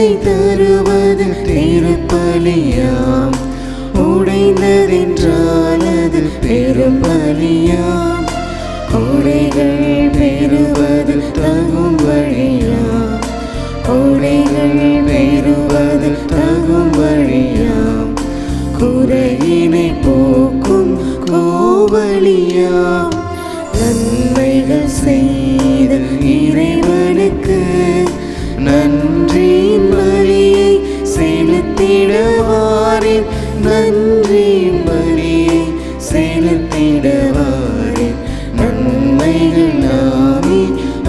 வாழ்க்கை தருவது திருப்பலியாம், உடைந்ததென்றால் அது பெரும் பலியாம். கொடைகள் பெறுவது தகும் வழியாம், கொடைகள் பெறுவது தகும் வழியாம். குறையினை போக்கும் கோவலியாம். நன்மைகள் செய்த இறைவனுக்கு நன்றியின் பலியை செலுத்திடவாரேன், நன்றியின் பலியை செலுத்திடவாரேன். நன்மைகள் நாமே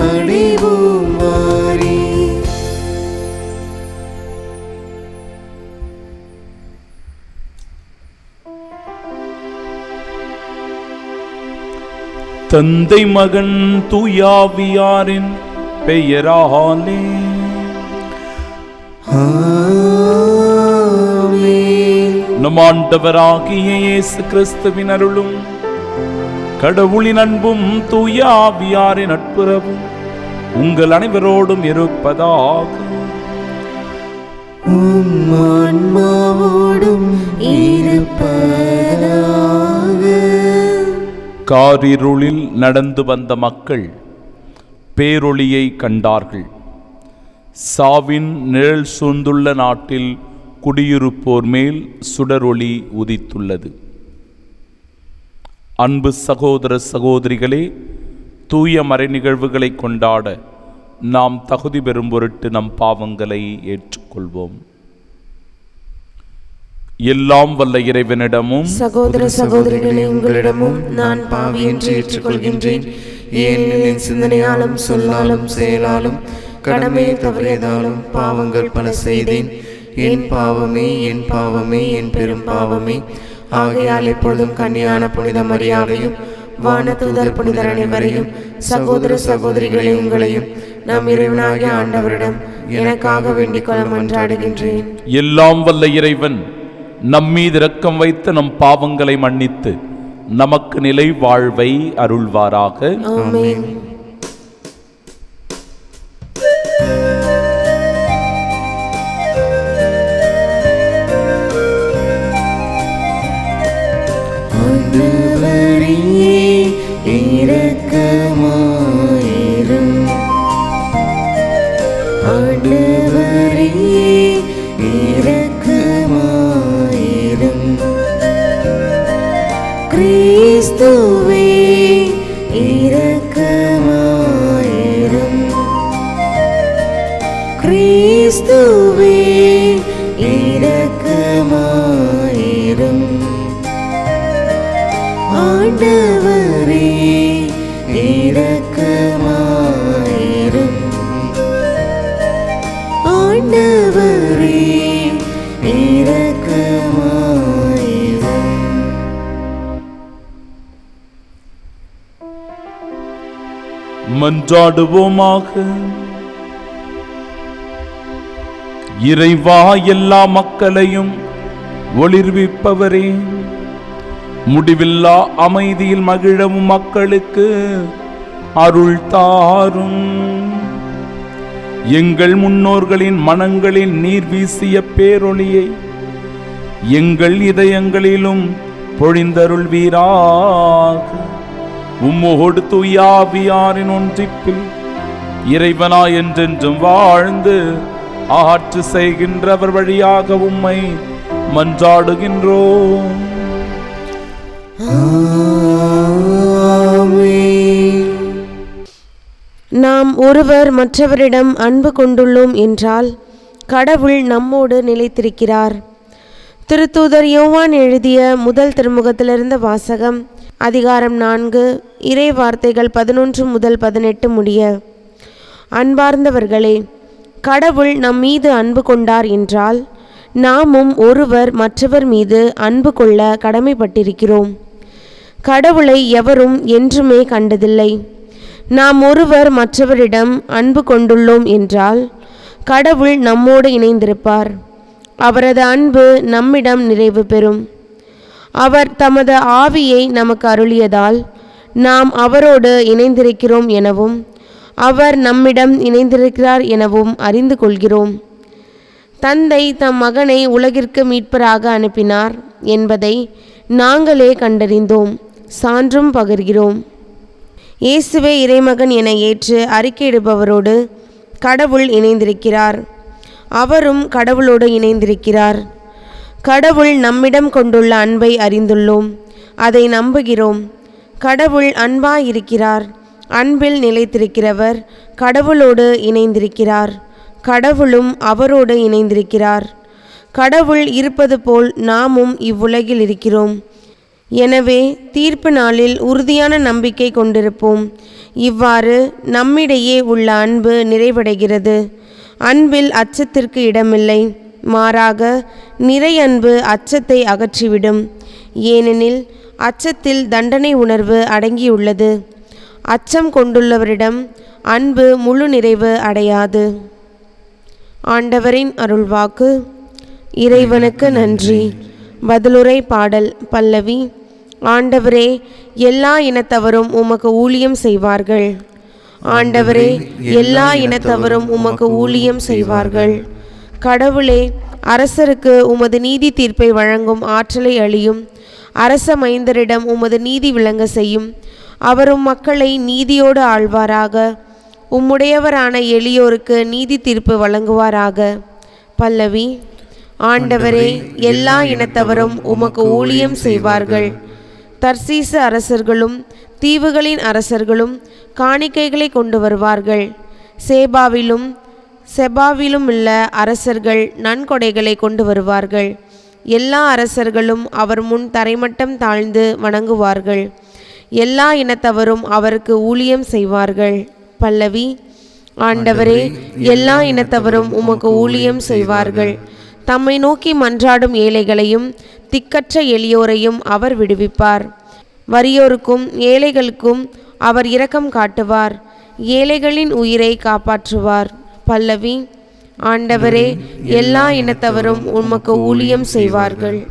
அடைவோம் வாரே. தந்தை மகன் தூயாவியாரின் பெயராலே ஆமென். நம் ஆண்டவராகிய இயேசு கிறிஸ்துவின் அருளும் கடவுளின் அன்பும் தூயாவியாரின் நட்புறவும் உங்கள் அனைவரோடும் இருப்பதாக. உம் ஆன்மாவோடும் இருப்பதாக. காரிருளில் நடந்து வந்த மக்கள் பேரொளியை கண்டார்கள். சாவின் நிழல் சூழ்ந்துள்ள நாட்டில் குடியிருப்போர் மேல் சுடரொளி உதித்துள்ளது. அன்பு சகோதர சகோதரிகளே, தூய மறை நிகழ்வுகளை கொண்டாட நாம் தகுதி பெறும் பொருட்டு நம் பாவங்களை ஏற்றுக்கொள்வோம். எல்லாம் வல்ல இறைவனிடமும் சகோதர சகோதரிகளே, உங்களிடமும் நான் பாவி என்று ஏற்றுக்கொள்கின்றேன். ஏனெனில் என் சிந்தனையாலும் சொல்லாலும் செயலாலும் கடமையை தவறியதாலும் பாவங்கள் பல செய்தேன். என் பாவமே, என் பாவமே, என் பெரும் பாவமே. ஆகையால் எப்பொழுதும் கன்னியான புனித மரியாதையும் வானதூதர் புனிதர் அனைவரையும் சகோதர சகோதரிகளே உங்களையும் நம் இறைவனாகிய ஆண்டவரிடம் எனக்காக வேண்டிக் கொள்ள மன்றாடுகின்றேன். எல்லாம் வல்ல இறைவன் நம்மீது இரக்கம் வைத்து நம் பாவங்களை மன்னித்து நமக்கு நிலை வாழ்வை அருள்வாராக. ஆமென். ஆண்டவரே இரக்கமாயிரும், ஆண்டவரே இரக்கமாயிரும். கிறிஸ்துவே இரக்கமாயிரும், கிறிஸ்துவே இரக்கமாயிரும். ஆண்டவரே இரக்கமாயிரும், ஆண்டவரே இரக்கமாயிரும். மன்றாடுவோமாக. இறைவா, எல்லா மக்களையும் ஒளிர்விப்பவரே, முடிவில்லா அமைதியில் மகிழவும் மக்களுக்கு அருள் தாரும். எங்கள் முன்னோர்களின் மனங்களில் நீர் வீசிய பேரொளியை எங்கள் இதயங்களிலும் பொழிந்தருள்வீராக. உம்மோடு தூயாவியாரின் ஒன்றிப்பில் இறைவனா என்றென்றும் வாழ்ந்து ஆட்சி செய்கின்றவர் வழியாக உம்மை மன்றாடுகின்றோம். நாம் ஒருவர் மற்றவரிடம் அன்பு கொண்டுள்ளோம் என்றால் கடவுள் நம்மோடு நிலைத்திருக்கிறார். திருத்தூதர் யோவான் எழுதிய முதல் திருமுகத்திலிருந்து வாசகம். அதிகாரம் 4, இறை வார்த்தைகள் 11 முதல் 18 முடிய. அன்பார்ந்தவர்களே, கடவுள் நம் மீது அன்பு கொண்டார் என்றால் நாமும் ஒருவர் மற்றவர் மீது அன்பு கொள்ள கடமைப்பட்டிருக்கிறோம். கடவுளை எவரும் என்றுமே கண்டதில்லை. நாம் ஒருவர் மற்றவரிடம் அன்பு கொண்டுள்ளோம் என்றால் கடவுள் நம்மோடு இணைந்திருப்பார். அவரது அன்பு நம்மிடம் நிறைவு பெறும். அவர் தமது ஆவியை நமக்கு அருளியதால் நாம் அவரோடு இணைந்திருக்கிறோம் எனவும் அவர் நம்மிடம் இணைந்திருக்கிறார் எனவும் அறிந்து கொள்கிறோம். தந்தை தம் மகனை உலகிற்கு மீட்பராக அனுப்பினார் என்பதை நாங்களே கண்டறிந்தோம், சான்றும் பகர்கிறோம். இயேசுவே இறைமகன் என ஏற்று அறிக்கையிடுபவரோடு கடவுள் இணைந்திருக்கிறார், அவரும் கடவுளோடு இணைந்திருக்கிறார். கடவுள் நம்மிடம் கொண்டுள்ள அன்பை அறிந்துள்ளோம், அதை நம்புகிறோம். கடவுள் அன்பாயிருக்கிறார், அன்பில் நிலைத்திருக்கிறவர் கடவுளோடு இணைந்திருக்கிறார், கடவுளும் அவரோடு இணைந்திருக்கிறார். கடவுள் இருப்பது போல் நாமும் இவ்வுலகில் இருக்கிறோம். எனவே தீர்ப்பு நாளில் உறுதியான நம்பிக்கை கொண்டிருப்போம். இவ்வாறு நம்மிடையே உள்ள அன்பு நிறைவடைகிறது. அன்பில் அச்சத்திற்கு இடமில்லை, மாறாக நிறை அன்பு அச்சத்தை அகற்றிவிடும். ஏனெனில் அச்சத்தில் தண்டனை உணர்வு அடங்கியுள்ளது. அச்சம் கொண்டுள்ளவரிடம் அன்பு முழு நிறைவு அடையாது. ஆண்டவரின் அருள்வாக்கு. இறைவனுக்கு நன்றி. பதிலுரை பாடல் பல்லவி. ஆண்டவரே, எல்லா இனத்தவரும் உமக்கு ஊழியம் செய்வார்கள். ஆண்டவரே, எல்லா இனத்தவரும் உமக்கு ஊழியம் செய்வார்கள். கடவுளே, அரசருக்கு உமது நீதி தீர்ப்பை வழங்கும் ஆற்றலை அளியும். அரச மைந்தரிடம் உமது நீதி விளங்க செய்யும். அவரும் மக்களை நீதியோடு ஆழ்வாராக. உம்முடையவரான எளியோருக்கு நீதி தீர்ப்பு வழங்குவாராக. பல்லவி. ஆண்டவரே, எல்லா இனத்தவரும் உமக்கு ஊழியம் செய்வார்கள். தர்சீசு அரசர்களும் தீவுகளின் அரசர்களும் காணிக்கைகளை கொண்டு வருவார்கள். செபாவிலும் உள்ள அரசர்கள் நன்கொடைகளை கொண்டு வருவார்கள். எல்லா அரசர்களும் அவர் முன் தரைமட்டம் தாழ்ந்து வணங்குவார்கள். எல்லா இனத்தவரும் அவருக்கு ஊழியம் செய்வார்கள். பல்லவி. ஆண்டவரே, எல்லா இனத்தவரும் உமக்கு ஊழியம் செய்வார்கள். தம்மை நோக்கி மன்றாடும் ஏழைகளையும் திக்கற்ற எளியோரையும் அவர் விடுவிப்பார். வறியோருக்கும் ஏழைகளுக்கும் அவர் இரக்கம் காட்டுவார். ஏழைகளின் உயிரை காப்பாற்றுவார். பல்லவி. ஆண்டவரே, எல்லா இனத்தவரும் உமக்கு ஊழியம் செய்வார்கள்.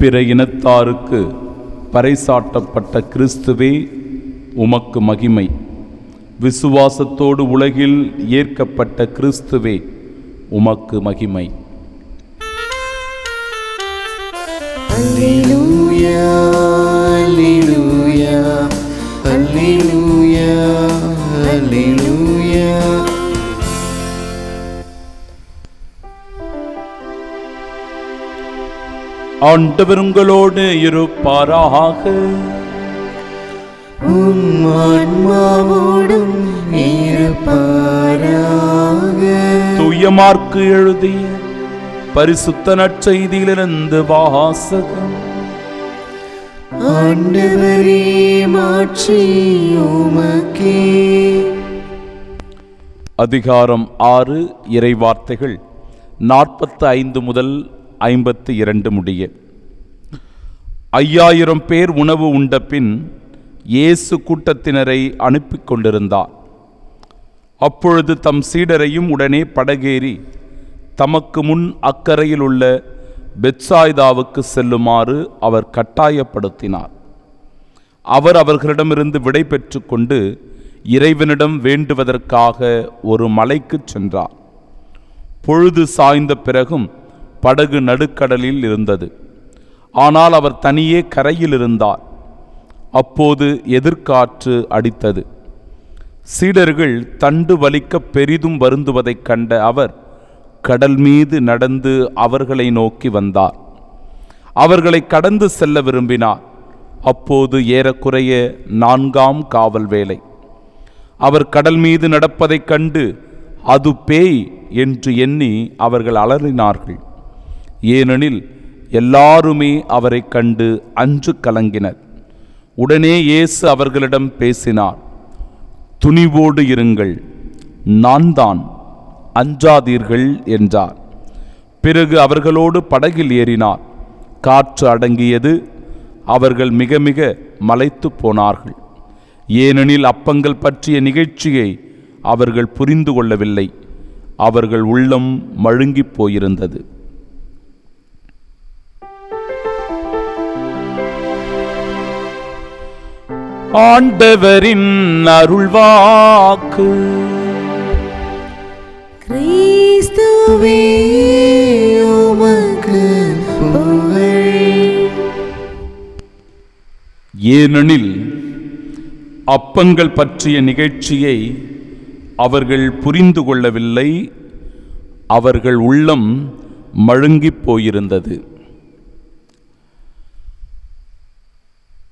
பிற இனத்தாருக்கு பறைசாட்டப்பட்ட கிறிஸ்துவே உமக்கு மகிமை. விசுவாசத்தோடு உலகில் ஏற்கப்பட்ட கிறிஸ்துவே உமக்கு மகிமை. அல்லேலூயா, அல்லேலூயா, அல்லேலூயா, அல்லேலூயா. ஆண்டவர் உங்களோடு இருப்பாராக. உம் ஆன்மாவோடும் இருப்பாராக. தூய மார்க்கு எழுதிய பரிசுத்த நற்செய்தியிலிருந்து வாசகம். ஆண்டவரே, மாட்சி உமக்கே. அதிகாரம் 6. இறைவார்த்தைகள் 45 முதல் 52 முடிய. 5000 பேர் உணவு உண்ட பின் இயேசு கூட்டத்தினரை அனுப்பி கொண்டிருந்தார். அப்பொழுது தம் சீடரையும் உடனே படகேறி தமக்கு முன் அக்கரையில் உள்ள பெத்சாய்தாவுக்கு செல்லுமாறு அவர் கட்டாயப்படுத்தினார். அவர் அவர்களிடமிருந்து விடை பெற்று கொண்டு இறைவனிடம் வேண்டுவதற்காக ஒரு மலைக்கு சென்றார். பொழுது சாய்ந்த பிறகும் படகு நடுக்கடலில் இருந்தது. ஆனால் அவர் தனியே கரையில் இருந்தார். அப்போது எதிர்காற்று அடித்தது. சீடர்கள் தண்டு வலிக்க பெரிதும் வருந்துவதைக் கண்ட அவர் கடல் மீது நடந்து அவர்களை நோக்கி வந்தார். அவர்களை கடந்து செல்ல விரும்பினார். அப்போது ஏறக்குறைய 4ஆம் காவல் வேளை. அவர் கடல் மீது நடப்பதைக் கண்டு அது பேய் என்று எண்ணி அவர்கள் அலறினார்கள். ஏனெனில் எல்லாருமே அவரை கண்டு அஞ்சு கலங்கினர். உடனே இயேசு அவர்களிடம் பேசினார். துணிவோடு இருங்கள், நான் தான், அஞ்சாதீர்கள் என்றார். பிறகு அவர்களோடு படகில் ஏறினார். காற்று அடங்கியது. அவர்கள் மிக மிக மலைத்து போனார்கள். ஏனெனில் அப்பங்கள் பற்றிய நிகழ்ச்சியை அவர்கள் புரிந்து கொள்ளவில்லை. அவர்கள் உள்ளம் மழுங்கி போயிருந்தது. ஆண்டவரின் அருள்வாக்கு. கிறிஸ்துவே உமக்கு புகழ். ஏனெனில் அப்பங்கள் பற்றிய நிகழ்ச்சியை அவர்கள் புரிந்து கொள்ளவில்லை. அவர்கள் உள்ளம் மழுங்கி போயிருந்தது.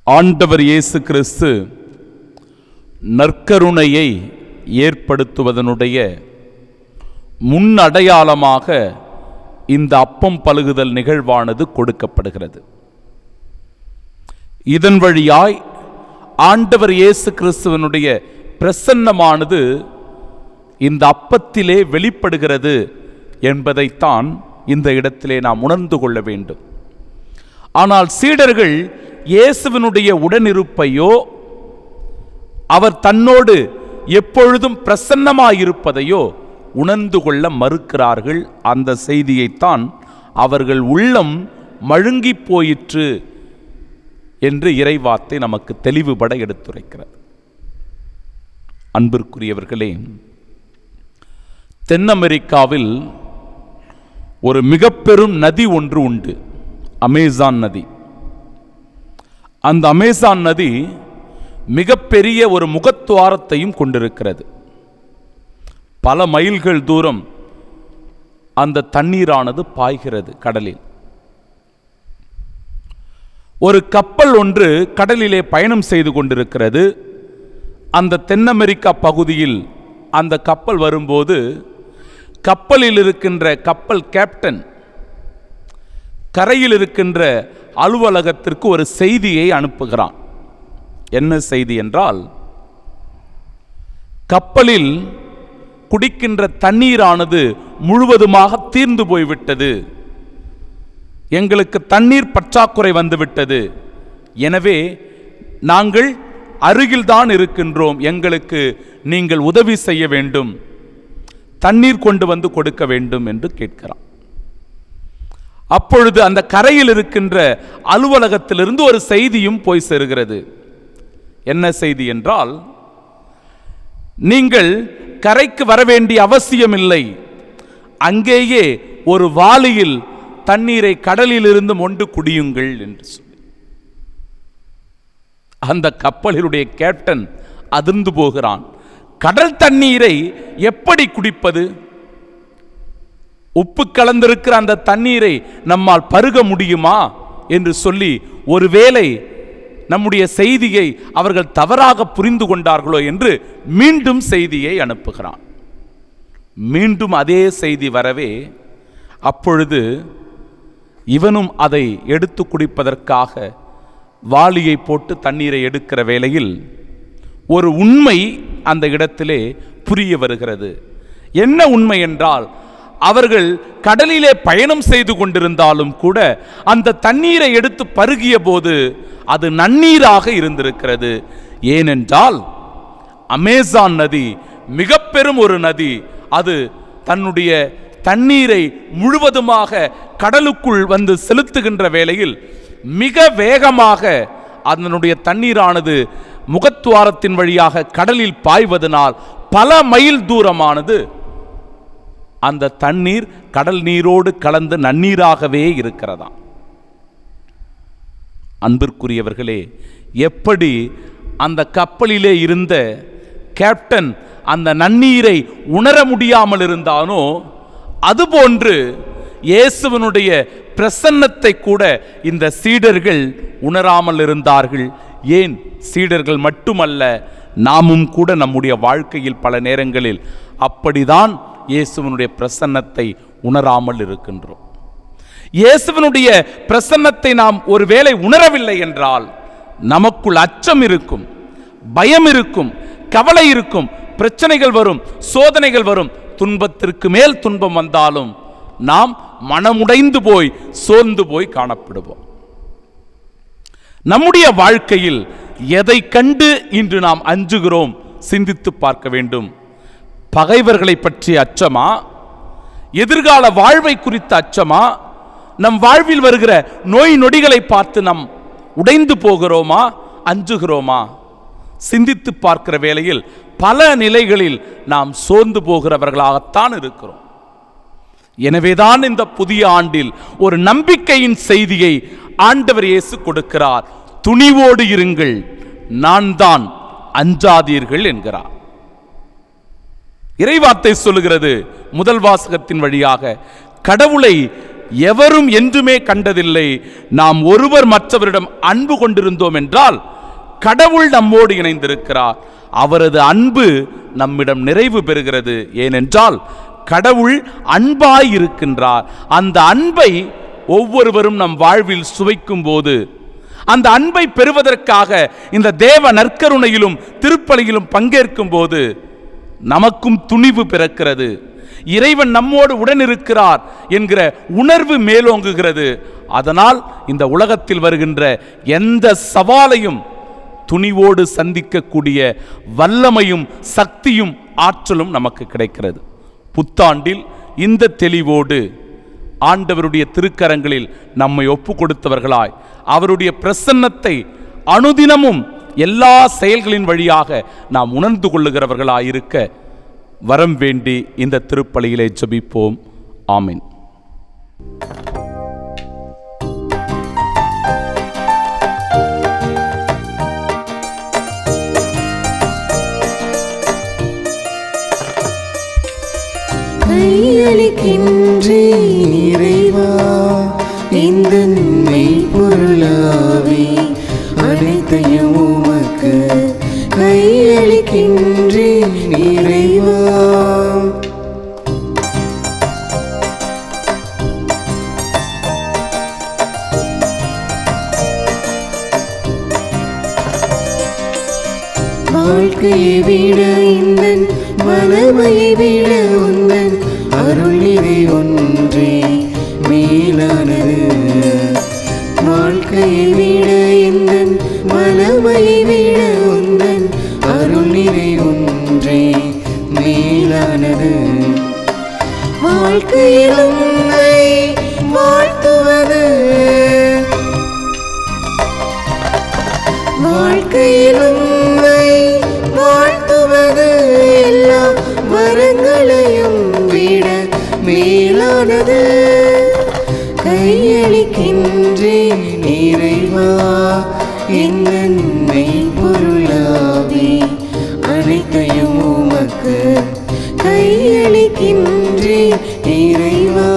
ஆண்டவர் இயேசு கிறிஸ்து நற்கருணையை ஏற்படுத்துவதனுடைய முன்னடையாளமாக இந்த அப்பம் பலுகுதல் நிகழ்வானது கொடுக்கப்படுகிறது. இதன் வழியாய் ஆண்டவர் இயேசு கிறிஸ்துவனுடைய பிரசன்னமானது இந்த அப்பத்திலே வெளிப்படுகிறது என்பதைத்தான் இந்த இடத்திலே நாம் உணர்ந்து கொள்ள வேண்டும். ஆனால் சீடர்கள் இயேசுவினுடைய உடனிருப்பையோ அவர் தன்னோடு எப்பொழுதும் பிரசன்னமாயிருப்பதையோ உணர்ந்து கொள்ள மறுக்கிறார்கள். அந்த செய்தியைத்தான் அவர்கள் உள்ளம் மழுங்கி போயிற்று என்று இறைவார்த்தை நமக்கு தெளிவுபட எடுத்துரைக்கிறது. அன்பிற்குரியவர்களே, தென் அமெரிக்காவில் ஒரு மிக பெரும் நதி ஒன்று உண்டு, அமேசான் நதி. அந்த அமேசான் நதி மிகப்பெரிய ஒரு முகத்துவாரத்தையும் கொண்டிருக்கிறது. பல மைல்கள் தூரம் அந்த தண்ணீரானது பாய்கிறது கடலில். ஒரு கப்பல் ஒன்று கடலிலே பயணம் செய்து கொண்டிருக்கிறது. அந்த தென் அமெரிக்கா பகுதியில் அந்த கப்பல் வரும்போது கப்பலில் இருக்கின்ற கப்பல் கேப்டன் கரையில் இருக்கின்ற அலுவலகத்திற்கு ஒரு செய்தியை அனுப்புகிறான். என்ன செய்தி என்றால், கப்பலில் குடிக்கின்ற தண்ணீரானது முழுவதுமாக தீர்ந்து போய்விட்டது, எங்களுக்கு தண்ணீர் பற்றாக்குறை வந்துவிட்டது, எனவே நாங்கள் அருகில்தான் இருக்கின்றோம், எங்களுக்கு நீங்கள் உதவி செய்ய வேண்டும், தண்ணீர் கொண்டு வந்து கொடுக்க வேண்டும் என்று கேட்கிறான். அப்பொழுது அந்த கரையில் இருக்கின்ற அலுவலகத்திலிருந்து ஒரு செய்தியும் போய் சேருகிறது. என்ன செய்தி என்றால், நீங்கள் கரைக்கு வர வேண்டிய அவசியமில்லை, அங்கேயே ஒரு வாளியில் தண்ணீரை கடலிலிருந்து மொண்டு குடியுங்கள் என்று சொல்லி. அந்த கப்பலினுடைய கேப்டன் அதிர்ந்து போகிறான். கடல் தண்ணீரை எப்படி குடிப்பது? உப்பு கலந்திருக்கிற அந்த தண்ணீரை நம்மால் பருக முடியுமா என்று சொல்லி, ஒருவேளை நம்முடைய செய்தியை அவர்கள் தவறாக புரிந்து கொண்டார்களோ என்று மீண்டும் செய்தியை அனுப்புகிறான். மீண்டும் அதே செய்தி வரவே, அப்பொழுது இவனும் அதை எடுத்து குடிப்பதற்காக வாளியை போட்டு தண்ணீரை எடுக்கிற வேளையில் ஒரு உண்மை அந்த இடத்திலே புரிய வருகிறது. என்ன உண்மை என்றால், அவர்கள் கடலிலே பயணம் செய்து கொண்டிருந்தாலும் கூட அந்த தண்ணீரை எடுத்து பருகிய போது அது நன்னீராக இருந்திருக்கிறது. ஏனென்றால் அமேசான் நதி மிக பெரும் ஒரு நதி. அது தன்னுடைய தண்ணீரை முழுவதுமாக கடலுக்குள் வந்து செலுத்துகின்ற வேளையில் மிக வேகமாக அதனுடைய தண்ணீரானது முகத்துவாரத்தின் வழியாக கடலில் பாய்வதனால் பல மைல் தூரமானது அந்த தண்ணீர் கடல் நீரோடு கலந்து நன்னீராகவே இருக்கிறதாம். அன்பிற்குரியவர்களே, எப்படி அந்த கப்பலிலே இருந்த கேப்டன் அந்த நன்னீரை உணர முடியாமல் இருந்தானோ, அதுபோன்று இயேசுவினுடைய பிரசன்னத்தை கூட இந்த சீடர்கள் உணராமல் இருந்தார்கள். ஏன் சீடர்கள் மட்டுமல்ல, நாமும் கூட நம்முடைய வாழ்க்கையில் பல நேரங்களில் அப்படிதான் இயேசுவினுடைய பிரசன்னத்தை உணராமல் இருக்கின்றோம். இயேசுவினுடைய பிரசன்னத்தை நாம் ஒருவேளை உணரவில்லை என்றால் நமக்குள் அச்சம் இருக்கும், பயம் இருக்கும், கவலை இருக்கும், பிரச்சனைகள் வரும், சோதனைகள் வரும். துன்பத்திற்கு மேல் துன்பம் வந்தாலும் நாம் மனமுடைந்து போய் சோர்ந்து போய் காணப்படுவோம். நம்முடைய வாழ்க்கையில் எதை கண்டு இன்று நாம் அஞ்சுகிறோம் சிந்தித்து பார்க்க வேண்டும். பகைவர்களை பற்றிய அச்சமா, எதிர்கால வாழ்வை குறித்த அச்சமா, நம் வாழ்வில் வருகிற நோய் நொடிகளை பார்த்து நாம் உடைந்து போகிறோமா, அஞ்சுகிறோமா? சிந்தித்து பார்க்கிற வேளையில் பல நிலைகளில் நாம் சோர்ந்து போகிறவர்களாகத்தான் இருக்கிறோம். எனவேதான் இந்த புதிய ஆண்டில் ஒரு நம்பிக்கையின் செய்தியை ஆண்டவர் இயேசு கொடுக்கிறார். துணிவோடு இருங்கள், நான் தான், அஞ்சாதீர்கள் என்கிறார். இறைவார்த்தை சொல்லுகிறது முதல் வாசகத்தின் வழியாக, கடவுளை எவரும் என்றுமே கண்டதில்லை, நாம் ஒருவர் மற்றவரிடம் அன்பு கொண்டிருந்தோம் என்றால் கடவுள் நம்மோடு இணைந்திருக்கிறார். அவரது அன்பு நம்மிடம் நிறைவு பெறுகிறது. ஏனென்றால் கடவுள் அன்பாய் இருக்கின்றார். அந்த அன்பை ஒவ்வொருவரும் நம் வாழ்வில் சுவைக்கும் போது, அந்த அன்பை பெறுவதற்காக இந்த தேவ நற்கருணையிலும் திருப்பலியிலும் பங்கேற்கும் போது நமக்கும் துணிவு பிறக்கிறது. இறைவன் நம்மோடு உடனிருக்கிறார் என்கிற உணர்வு மேலோங்குகிறது. அதனால் இந்த உலகத்தில் வருகின்ற எந்த சவாலையும் துணிவோடு சந்திக்கக்கூடிய வல்லமையும் சக்தியும் ஆற்றலும் நமக்கு கிடைக்கிறது. புத்தாண்டில் இந்த தெளிவோடு ஆண்டவருடைய திருக்கரங்களில் நம்மை ஒப்பு கொடுத்தவர்களாய் அவருடைய பிரசன்னத்தை அனுதினமும் எல்லா செயல்களின் வழியாக நாம் உணர்ந்து கொள்ளுகிறவர்களாயிருக்க வரம் வேண்டி இந்த திருப்பலியிலே ஜெபிப்போம். ஆமென். கையளிக்கின்றேன் இறைவா இந்த மெய்ப்பொருளாவே, அனைத்தையும் உமக்கு கையளிக்கின்றேன் இறைவா. வாழ்க்கையை விட இந்தன் வளமையை விட உந்தன் அருள் நிறை ஒன்றே மேலானது. வாழ்க்கையை விட இந்தன் வளமையை விட உந்தன் அருள் நிறை ஒன்றே மேலானது. வாழ்க்கையில் உன்னை வாழ்த்துவது, வாழ்க்கையில் உன்னை வாழ்த்துவது எல்லா வரங்களையும் விட மேலானது. கையளிக்கின்றேன் இறைவா இந்த மெய்ப்பொருளாவே, அனைத்தையும் உமக்கு கையளிக்கின்றேன் இறைவா.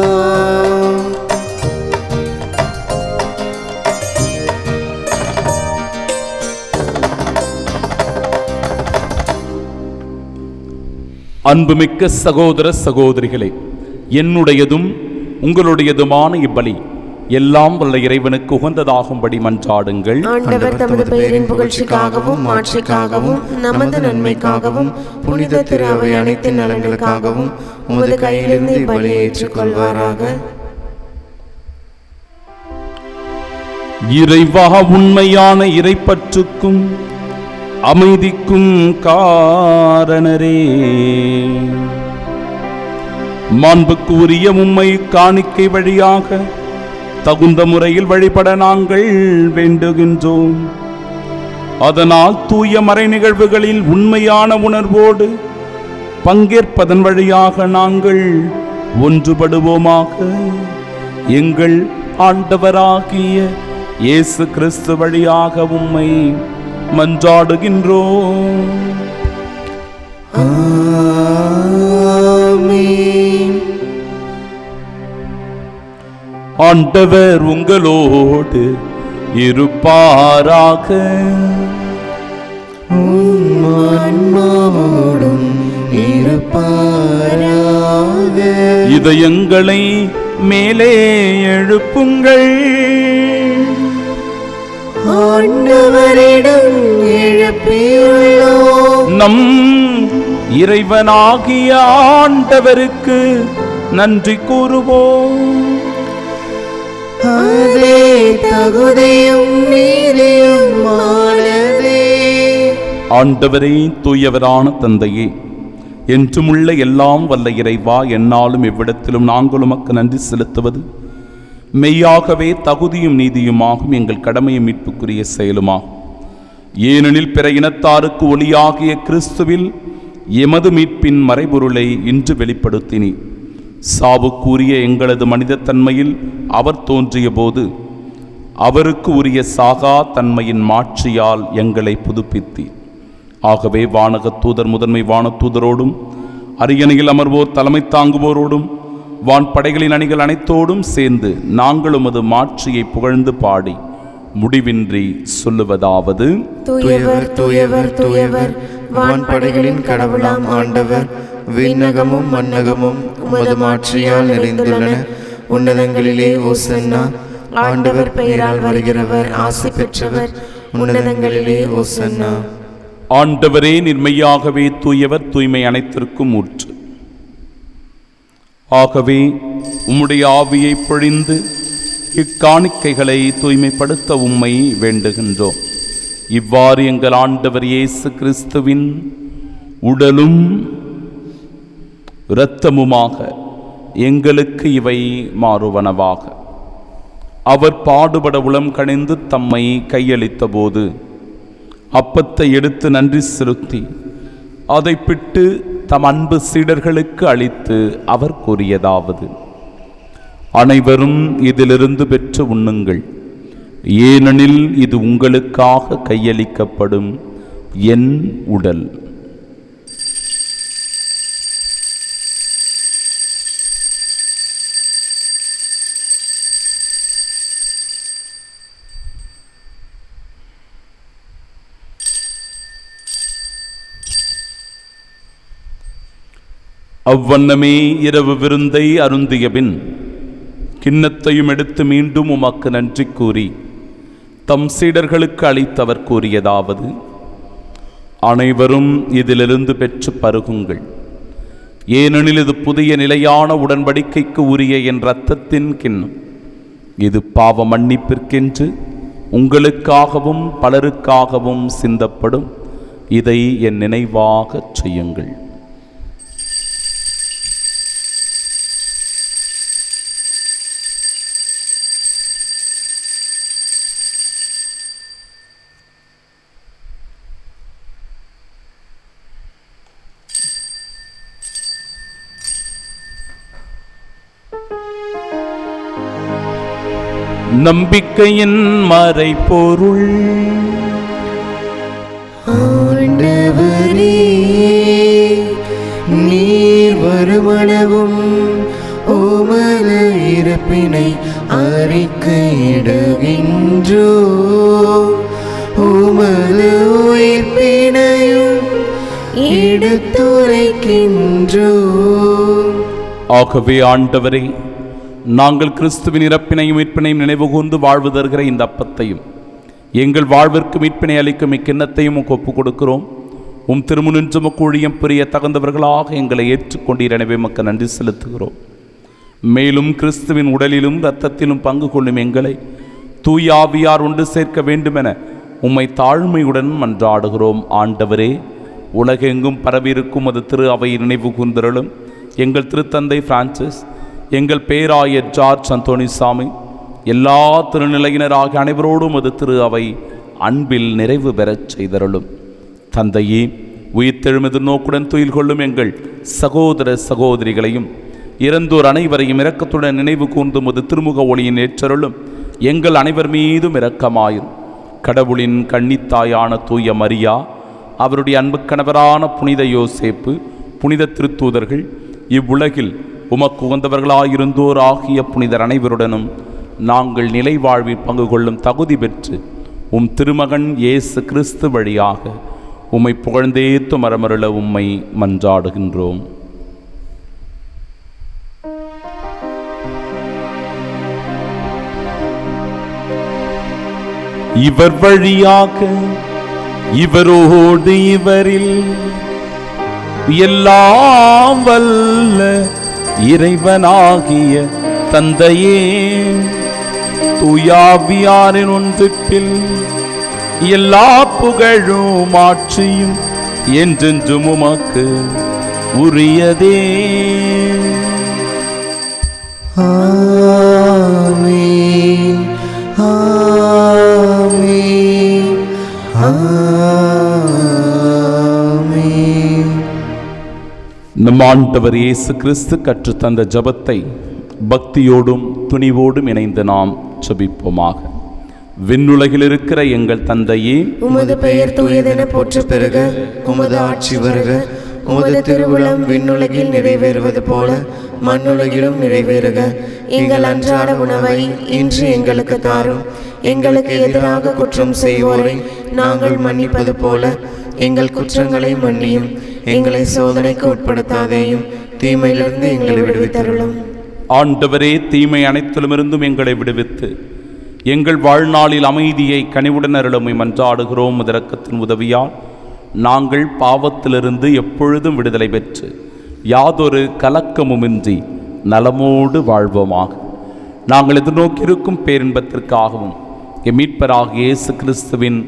அன்புமிக்க சகோதர சகோதரிகளே, என்னுடையதும் உங்களுடையதுமான இப்பலி எல்லாம் வல்ல இறைவனுக்கு உகந்ததாகும்படி மன்றாடுங்கள். ஆண்டவர் தமது பெயரின் புகழ்ச்சிக்காகவும் மாட்சிக்காகவும் நமது நன்மைக்காகவும் புனித திரு அவை அனைத்து நலன்களுக்காகவும் உமது கையிலிருந்து இப்பலியை ஏற்றுக்கொள்வாராக. இறைவா, உண்மையான இறைப்பற்றுக்கும் அமைதிக்கும் காரணரே, மாண்புக்கு உரிய உம்மை காணிக்கை வழியாக தகுந்த முறையில் வழிபட நாங்கள் வேண்டுகின்றோம். அதனால் தூய மறை நிகழ்வுகளில் உண்மையான உணர்வோடு பங்கேற்பதன் வழியாக நாங்கள் ஒன்றுபடுவோமாக. எங்கள் ஆண்டவராகிய இயேசு கிறிஸ்து வழியாக உம்மை மன்றாடுகின்றோம். ஆமென். ஆண்டவர் உங்களோடு இருப்பாராக. உம் ஆன்மாவோடும் இருப்பாராக. இதயங்களை மேலே எழுப்புங்கள், ஆண்டவரிடம் எழுப்பியுள்ளோம். நம் இறைவனாகிய ஆண்டவருக்கு நன்றி கூறுவோம். அதே தகுதியும் நீதியுமானதே. ஆண்டவரே, தூயவரான தந்தையே, என்றுமுள்ள எல்லாம் வல்ல இறைவா, எந்நாளும் எவ்விடத்திலும் நாங்கள் உமக்கு நன்றி செலுத்துவது மெய்யாகவே தகுதியும் நீதியுமாகும், எங்கள் கடமையும் மீட்புக்குரிய செயலுமாகும். ஏனெனில் பிற இனத்தாருக்கு ஒளியாகிய கிறிஸ்துவில் எமது மீட்பின் மறைபொருளை இன்று வெளிப்படுத்தினீர். சாவுக்குரிய எங்களது மனிதத்தன்மையில் அவர் தோன்றிய போது அவருக்கு உரிய சாகா தன்மையின் மாட்சியால் எங்களை புதுப்பித்தீர். ஆகவே வானகத் தூதர் முதன்மை வானத்தூதரோடும் அரியணையில் அமர்வோர் தலைமை தாங்குவோரோடும் வான்படைகளின் அணிகள் அனைத்தோடும் சேர்ந்து நாங்கள் உமது மாட்சியை புகழ்ந்து பாடி முடிவின்றி சொல்லுவதாவது: தூயவர் தூயவர் தூயவர், வான்படைகளின் கடவுளாம் ஆண்டவர், விண்ணகமும் மண்ணகமும் உமது மாட்சியால் நிறைந்துள்ளன. உன்னதங்களிலே ஓசன்னா. ஆண்டவர் பெயரால் வருகிறவர் ஆசி பெற்றவர். உன்னதங்களிலே ஓசன்னா. ஆண்டவரே, நிர்மையாகவே தூயவர், தூய்மை அனைத்திற்கும் ஊற்று. ஆகவே உம்முடைய ஆவியை பொழிந்து இக்காணிக்கைகளை தூய்மைப்படுத்த உம்மை வேண்டுகின்றோம். இவ்வாறு எங்கள் ஆண்டவர் இயேசு கிறிஸ்துவின் உடலும் இரத்தமுமாக எங்களுக்கு இவை மாறுவனவாக. அவர் பாடுபட உளம் கணிந்து தம்மை கையளித்த போது அப்பத்தை எடுத்து நன்றி செலுத்தி அதை பிட்டு தம் அன்பு சீடர்களுக்கு அளித்து அவர் கூறியதாவது: அனைவரும் இதிலிருந்து பெற்று உண்ணுங்கள், ஏனெனில் இது உங்களுக்காக கையளிக்கப்படும் என் உடல். அவ்வண்ணமே இரவு விருந்தை அருந்திய பின் கிண்ணத்தையும் எடுத்து மீண்டும் உமக்கு நன்றி கூறி தம் சீடர்களுக்கு அளித்தவர் கூறியதாவது: அனைவரும் இதிலிருந்து பெற்று பருகுங்கள், ஏனெனில் இது புதிய நிலையான உடன்படிக்கைக்கு உரிய என் இரத்தத்தின் கிண்ணம். இது பாவ மன்னிப்பிற்கென்று உங்களுக்காகவும் பலருக்காகவும் சிந்தப்படும். இதை என் நினைவாகச் செய்யுங்கள். நம்பிக்கையின் மறைபொருள். ஆண்டவரே, நீர் வருமளவும் உமது இறப்பினை அறிக்கையிடுகின்றோ, உமது உயிர்ப்பினையும் எடுத்துரைக்கின்றோ. ஆகவே ஆண்டவரே, நாங்கள் கிறிஸ்துவின் இறப்பினையும் மீட்பினையும் நினைவு கூர்ந்து வாழ்வு தருகிற இந்த அப்பத்தையும் எங்கள் வாழ்விற்கு மீட்பினை அளிக்கும் இக்கிண்ணத்தையும் ஒப்புக் கொடுக்கிறோம். உம் திருமுனின்று ஊழியம் புரிய தகுந்தவர்களாக எங்களை ஏற்றுக்கொண்டீர். எனவே மக்கள் நன்றி செலுத்துகிறோம். மேலும் கிறிஸ்துவின் உடலிலும் இரத்தத்திலும் பங்கு கொள்ளும் எங்களை தூய ஆவியார் ஒன்று சேர்க்க வேண்டுமென உம்மை தாழ்மையுடன் மன்றாடுகிறோம். ஆண்டவரே, உலகெங்கும் பரவியிருக்கும் அது திரு அவை நினைவு கூர்ந்தருளும். எங்கள் திருத்தந்தை பிரான்சிஸ், எங்கள் பேராயர் ஜார்ஜ் அந்தோணிசாமி, எல்லா திருநிலையினராகிய அனைவரோடும் அது திரு அவை அன்பில் நிறைவு பெறச் செய்தருளும். தந்தையே, உயிர்த்தெழும் எதிர்நோக்குடன் துயில் கொள்ளும் எங்கள் சகோதர சகோதரிகளையும் இறந்தோர் அனைவரையும் இரக்கத்துடன் நினைவு கூர்ந்தும் அது திருமுக ஒளியின் ஏற்றருளும். எங்கள் அனைவர் மீதும் இரக்கமாயும். கடவுளின் கன்னித்தாயான தூய மரியா, அவருடைய அன்பு கணவரான புனித யோசேப்பு, புனித திருத்தூதர்கள், இவ்வுலகில் உமக்கு உகந்தவர்களாயிருந்தோர் ஆகிய புனிதர் அனைவருடனும் நாங்கள் நிலை வாழ்வில் பங்கு கொள்ளும் தகுதி பெற்று உம் திருமகன் இயேசு கிறிஸ்து வழியாக உம்மை புகழ்ந்தேத்து மரமருள உம்மை மன்றாடுகின்றோம். இவர் வழியாக இவரோடு இவரில் எல்லாம் வல்ல இறைவனாகிய தந்தையே, தூயாவியாரின் ஒன்றிப்பில் எல்லா புகழும் ஆட்சியும் என்றென்றும் உமக்கு உரியதே. ஆமென், ஆமென், ஆமென். நம் ஆண்டவர் இயேசு கிறிஸ்து கற்றுத்தந்த ஜெபத்தை பக்தியோடும் துணிவோடும் இணைந்து நாம் ஜெபிப்போமாக. விண்ணுலகில் இருக்கிற எங்கள் தந்தையே, உமது பெயர் தூயதென போற்றப் பெறுக. உமது ஆட்சி வருக. உமது திருவுளம் விண்ணுலகில் நிறைவேறுவது போல மண்ணுலகிலும் நிறைவேறுக. எங்கள் அன்றாட உணவை இன்று எங்களுக்கு தாரும். எங்களுக்கு எதிராக குற்றம் செய்வோரை நாங்கள் மன்னிப்பது போல எங்கள் குற்றங்களை மன்னியும். எங்களை சோதனைக்கு உட்படுத்தாதேயும், தீமையிலிருந்து எங்களை விடுவித்தருளும். ஆண்டவரே, தீமை அனைத்திலுமிருந்தும் எங்களை விடுவித்து எங்கள் வாழ்நாளில் அமைதியை கனிவுடன் அருளுமை மன்றாடுகிறோம். இரக்கத்தின் உதவியால் நாங்கள் பாவத்திலிருந்து எப்பொழுதும் விடுதலை பெற்று யாதொரு கலக்கமுமின்றி நலமோடு வாழ்வோமாக. நாங்கள் எதிர்நோக்கியிருக்கும் பேரின்பத்திற்காகவும் எம் மீட்பராகிய இயேசு கிறிஸ்துவின்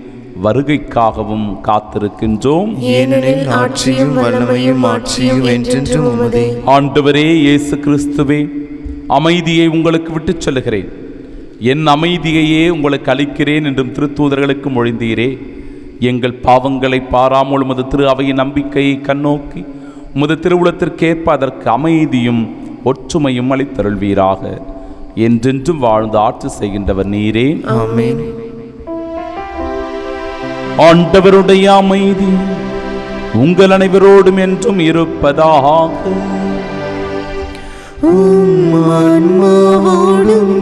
வருகைக்காகவும் காத்திருக்கின்றோம். ஏனெனில் ஆட்சியும் வல்லமையும் ஆட்சியும் என்றென்றும் உமதே. ஆண்டவரே இயேசு கிறிஸ்துவே, அமைதியை உங்களுக்கு விட்டுச் செல்கிறேன், என் அமைதியையே உங்களுக்கு அளிக்கிறேன் என்றும் திருத்தூதர்களுக்கு மொழிந்தீரே. எங்கள் பாவங்களை பாராமல் உமது திரு அவையின் நம்பிக்கையை கண்ணோக்கி உமது திருவுளத்திற்கேற்ப அதற்கு அமைதியும் ஒற்றுமையும் அளித்தருள்வீராக. என்றென்றும் வாழ்ந்து ஆட்சி செய்கின்றவர் நீரே. ஆமென். ஆண்டவருடைய அமைதி உங்கள் அனைவரோடும் என்றும் இருப்பதாக. ஆன்மாவோடும்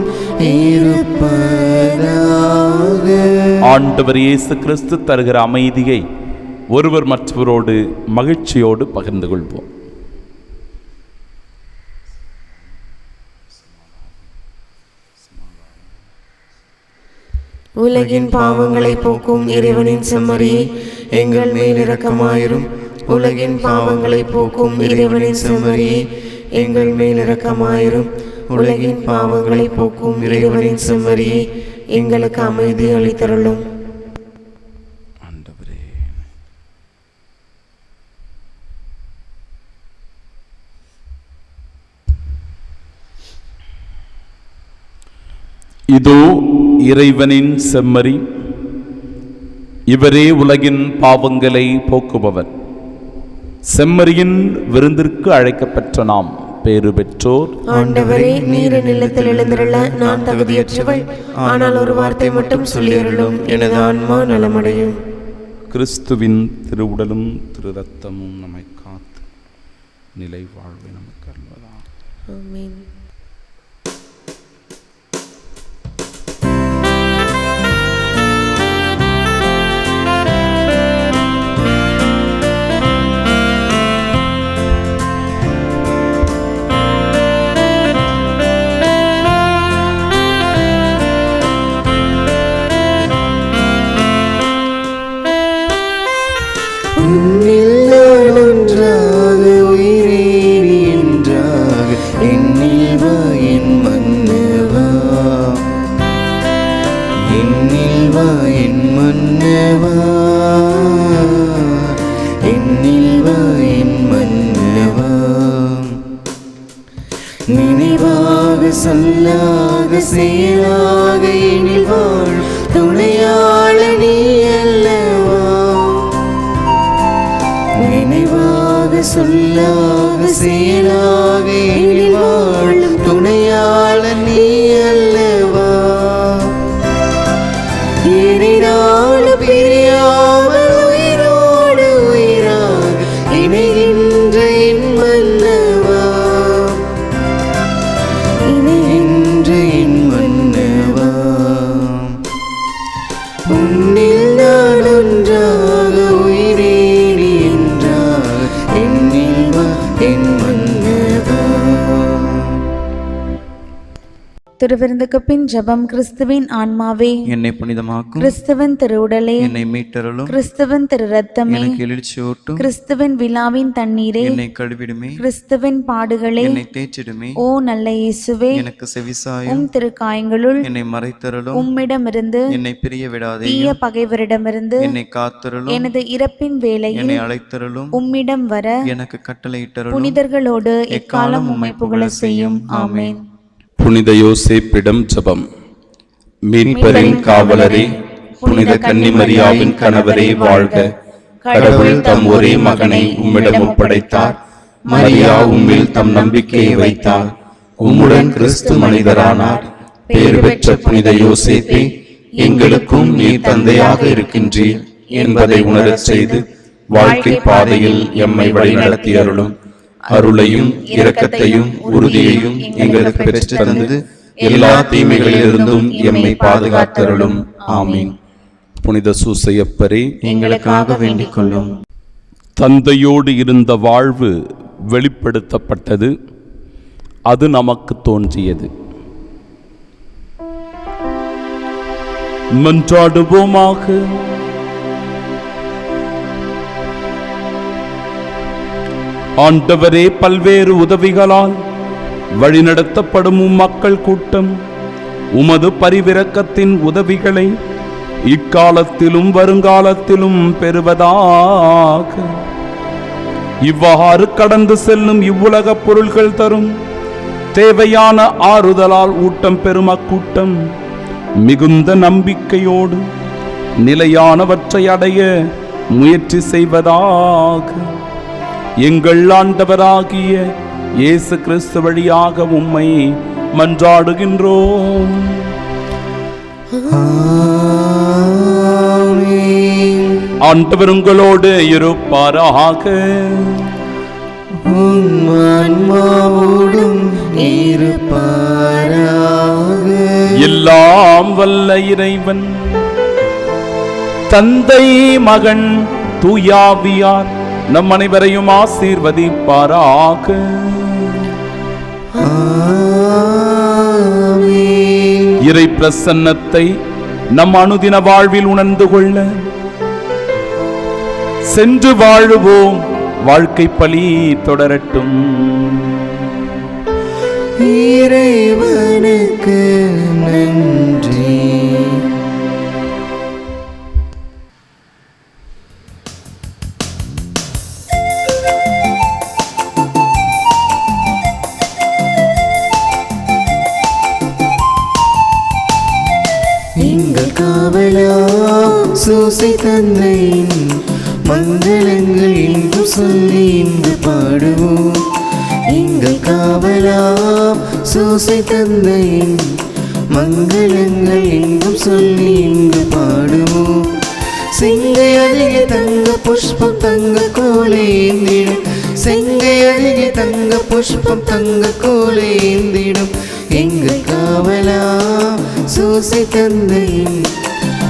இருப்பதாக. ஆண்டவர் இயேசு கிறிஸ்து தருகிற அமைதியை ஒருவர் மற்றவரோடு மகிழ்ச்சியோடு பகிர்ந்து கொள்வோம். உலகின் பாவங்களை போக்கும் இறைவனின் செம்மறியே, எங்கள் மேல் இரக்கமாயிரும். உலகின் பாவங்களை போக்கும் இறைவனின் செம்மறியே, எங்கள் மேல் இரக்கமாயிரும். உலகின் பாவங்களை போக்கும் இறைவனின் செம்மறியே, எங்களுக்கு அமைதி அளித்தருளும். இதோ இறைவனின் செம்மறி, இவரே உலகின் பாவங்களை போக்குபவர். செம்மறியின் விருந்திற்கு அழைக்கப்பெற்ற நாம் பேறு பெற்றோர். ஆண்டவரே, நீர் நிலத்தில் எழுந்திருள்ள நான் தகுதியற்றவள், ஆனால் ஒரு வார்த்தை மட்டும் சொல்லியருளும், எனது ஆன்மா நலமடையும். கிறிஸ்துவின் திருவுடலும் திரு ரத்தமும் நம்மை காத்து நிலை வாழ்வை நமக்கு அருள்வதாக. ஆமென். நினைவாக சொல்லாக செயலாக எனில் வாழ் துணையாள நீ அல்லவா. நினைவாக சொல்லாக செயலாக எனில் வாழ் துணையாள நீ அல்லவா. எனினாலும் பிரியாமல் உயிரோடு உயிராக இணைகின்ற என் மன்னவா. உன்னில் நான் ஒன்றாக உயிரேறி என்றார் என்னில் வா என் மன்னவா. திருவிருந்துக்கு பின் ஜெபம். கிறிஸ்துவின் ஆன்மாவே என்னை புனிதமாக்கும். கிறிஸ்துவின் திருவுடலே என்னை மீட்டருளும். கிறிஸ்துவின் திரு ரத்தமே எனக்கு எழுச்சியூட்டும். கிறிஸ்துவின் விழாவின் தண்ணீரே என்னை கழுவிடுமே. கிறிஸ்துவின் பாடுகளே என்னை தேய்ச்சிடுமே. ஓ நல்ல இயேசுவே எனக்கு செவிசாயும். உம் திருக்காயங்களுள் என்னை மறைத்தருளும். உம்மிடமிருந்து என்னை பிரிய விடாதே. தீய பகைவரிடமிருந்து என்னை காத்தருளும். எனது இறப்பின் வேளையில் என்னை அழைத்தருளும். உம்மிடம் வர எனக்கு கட்டளையிட்டருளும். புனிதர்களோடு எக்காலம் உம்மை புகழ செய்யும். ஆமென். புனித யோசேப்பிடம் ஜெபம். மீட்பரின் காவலரே, புனித கன்னிமரியாவின் கணவரே வாழ்க. கடவுள் தம் ஒரே மகனை உம்மிடம் ஒப்படைத்தார். மரியா உம்மில் தம் நம்பிக்கையை வைத்தார். உம்முடன் கிறிஸ்து மனிதரானார். பேறு பெற்ற புனித யோசேப்பே, எங்களுக்கும் நீர் தந்தையாக இருக்கின்றீர் என்பதை உணரச் செய்து வாழ்க்கை பாதையில் எம்மை வழிநடத்தி அருளும். அருளையும் இரக்கத்தையும் உறுதியையும் எங்களுக்கு பெற்று தந்து எல்லா தீமைகளிலிருந்தும் எம்மை பாதுகாத்தருளும். ஆமீன். புனித சூசையப்பரே, எங்களுக்காக வேண்டிக் கொள்ளும். தந்தையோடு இருந்த வாழ்வு வெளிப்படுத்தப்பட்டது. அது நமக்கு தோன்றியது. மன்றாடுவோமாக. ஆண்டவரே, பல்வேறு உதவிகளால் வழிநடத்தப்படும் மக்கள் கூட்டம் உமது பரிவிரக்கத்தின் உதவிகளை இக்காலத்திலும் வருங்காலத்திலும் பெறுவதாக. இவ்வாறு கடந்து செல்லும் இவ்வுலக பொருள்கள் தரும் தேவையான ஆறுதலால் ஊட்டம் பெறும் அக்கூட்டம் மிகுந்த நம்பிக்கையோடு நிலையானவற்றை அடைய முயற்சி செய்வதாக. எங்கள் ஆண்டவராகிய இயேசு கிறிஸ்து வழியாக உம்மை மன்றாடுகின்றோம். ஆண்டவர் உங்களோடு இருப்பாராக. எல்லாம் வல்ல இறைவன் தந்தை, மகன், தூயாவியார் நம் அனைவரையும் ஆசீர்வதிப்பாராக. இறை பிரசன்னத்தை நம் அனுதின வாழ்வில் உணர்ந்து கொள்ள சென்று வாழுவோம். வாழ்க்கை பலி தொடரட்டும். இறைவனுக்கு நன்றி. எங்கள் காவலாம் சூசை தந்தையின் மங்களங்கள் என்றும் சொல்லி இன்று பாடுவோம். எங்கள் காவலாம் சூசை தந்தையின் மங்களங்கள் என்றும் சொல்லி இன்று பாடுவோம். செங்கை அழகிய தங்க புஷ்பம் தங்க கோலேந்திடும். செங்கை அழகிய தங்க புஷ்பம் தங்க கோலேந்திடும். எங்கள் காவலாம் சூசை தந்தையின்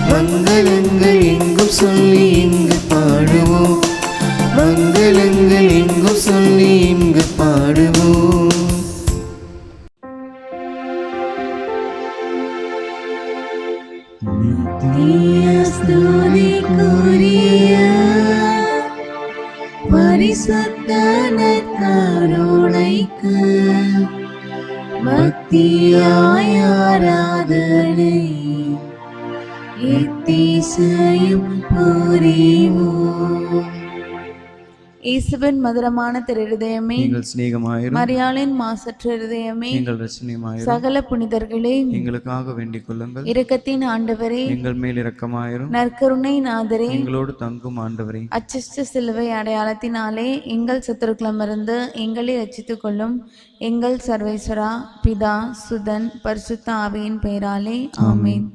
மங்களங்கள் எங்கும் சொல்லி இங்கு பாடுவோம். மங்களங்கள் எங்கும் சொல்லி இங்கு பாடுவோம். பரிசுத்த நற்கருணைக்கு பக்தியாய் ஆராதனை எத்தீசையும் புரிவோம். இயேசுவின் மதுரமான திருஹிருதயமே, எங்கள் சிநேகமாயிரும். மரியாளின் மாசற்ற இருதயமே, எங்கள் ரட்சணியமாயிரும். சகல புனிதர்களே, எங்களுக்காக வேண்டிக் கொள்ளுங்கள். இரக்கத்தின் ஆண்டவரே, எங்கள் மேல் இரக்கமாயிரும். நற்கருணை நாதரே, எங்களோடு தங்கும் ஆண்டவரே, அச்சிஷ்ட சிலுவை அடையாளத்தினாலே எங்கள் சத்துருக்களமிருந்து எங்களை ரட்சித்துக் கொள்ளும். எங்கள் சர்வேஸ்வரா, பிதா, சுதன், பரிசுத்த ஆவியின் பெயராலே ஆமென்.